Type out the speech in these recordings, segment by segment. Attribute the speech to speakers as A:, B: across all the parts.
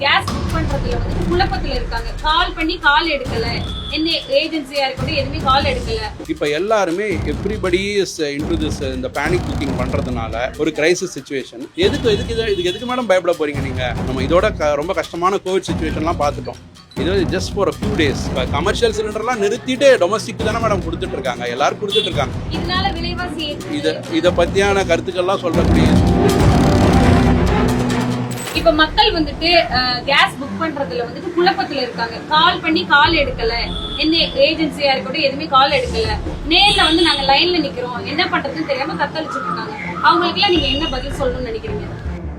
A: Gas book பண்றதுல வந்து குழப்பத்துல இருக்காங்க. கால் பண்ணி கால் எடுக்கல, என்ன ஏஜென்சியா இருக்கட்டும் எதுவுமே கால் எடுக்கல.
B: இப்போ எல்லாருமே எவ்ரிபடி இஸ் இன்டு திஸ் இந்த பேனிக் புக்கிங் பண்றதுனால ஒரு கிரைசிஸ் சுச்சுவேஷன். இதுக்கு மேடம் பயப்பட போறீங்க நீங்க? நம்ம இதோட ரொம்ப கஷ்டமான கோவிட் சுச்சுவேஷன்லாம் பார்த்துட்டோம். இது just for a few days. Commercial சிலிண்டர்லாம் நிறுத்திட்டு டொமஸ்டிக் தானே மேடம் கொடுத்துட்டு இருக்காங்க, எல்லாரும் கொடுத்துட்டு இருக்காங்க.
A: இதனால விலைவாசி
B: இதை பத்தியான கருத்துக்கள்லாம் சொல்லக்கூடிய
A: இப்ப மக்கள் வந்துட்டு கேஸ் புக் பண்றதுல வந்துட்டு குழப்பத்துல இருக்காங்க. கால் பண்ணி கால் எடுக்கல, என்ன ஏஜென்சியா இருக்கட்டும் எதுவுமே கால் எடுக்கல. நேர்ல வந்து நாங்க லைன்ல நிக்கிறோம், என்ன பண்றதுன்னு தெரியாம தத்தளிச்சுட்டு இருக்காங்க. அவங்களுக்கு எல்லாம் நீங்க என்ன பதில் சொல்லணும்னு நினைக்கிறீங்க?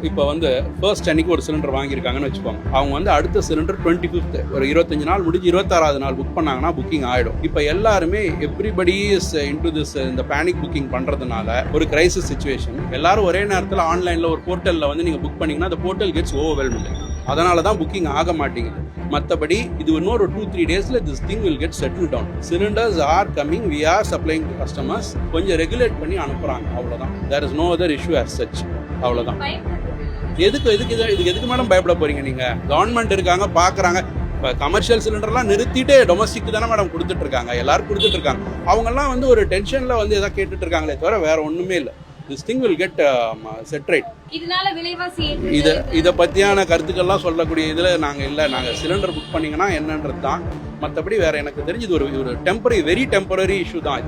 B: இப்போ வந்து ஃபர்ஸ்ட் அன்னைக்கு ஒரு சிலிண்டர் வாங்கியிருக்காங்கன்னு வச்சுக்கோங்க. அவங்க வந்து அடுத்த சிலிண்டர் 25th ஒரு 25 நாள் முடிஞ்சு 26வது நாள் புக் பண்ணாங்கன்னா புக்கிங் ஆகிடும். இப்போ எல்லாருமே எவ்ரிபடி இஸ் இன்டு திஸ் இந்த பேனிக் புக்கிங் பண்ணுறதுனால ஒரு கிரைசிஸ் சுச்சுவேஷன். எல்லாரும் ஒரே நேரத்தில் ஆன்லைனில் ஒரு போர்ட்டலில் வந்து நீங்கள் புக் பண்ணிங்கன்னா அந்த போர்ட்டல் கெட்ஸ் ஓவர்வெல்ம்டு. அதனால தான் புக்கிங் ஆக மாட்டேங்குது. மற்றபடி இது இன்னொரு 2-3 டேஸில் this thing will get settle down. Cylinders are coming, we are supplying to customers. கொஞ்சம் ரெகுலேட் பண்ணி அனுப்புகிறாங்க, அவ்வளோதான். There is no other issue as such, அவ்வளோதான். இதுக்கு மேடம் பயப்பட போறீங்க நீங்க? கவர்மெண்ட் இருக்காங்க, பாக்குறாங்க. இப்போ கமர்ஷியல் சிலிண்டர்லாம் நிறுத்திட்டு டொமஸ்டிக் தானே மேடம் கொடுத்துட்டு இருக்காங்க, எல்லாரும் கொடுத்துட்டு இருக்காங்க. அவங்கெல்லாம் வந்து ஒரு டென்ஷன்ல வந்து எதாவது கேட்டுட்டு இருக்காங்களே தவிர வேற ஒண்ணுமே இல்லை. This thing will get set right.
A: இதனால விலைவாசி
B: இதை பத்தியான கருத்துக்கள்லாம் சொல்லக்கூடிய இதுல நாங்க சிலிண்டர் புக் பண்ணீங்கன்னா என்னன்றது தான். மற்றபடி வேற எனக்கு தெரிஞ்சு இது ஒரு டெம்பரரி, வெரி டெம்பரரி இஷ்யூ தான்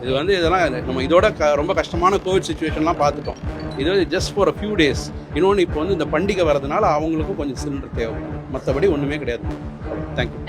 B: இது வந்து இதெல்லாம் நம்ம இதோட ரொம்ப கஷ்டமான கோவிட் சுச்சுவேஷன்லாம் பார்த்துட்டோம். இது just for a few days. இன்னொன்று இப்போ வந்து இந்த பண்டிகை வரதுனால அவங்களுக்கும் கொஞ்சம் சிலிண்டர் தேவைப்படும். மற்றபடி ஒன்றுமே கிடையாது. தேங்க்யூ.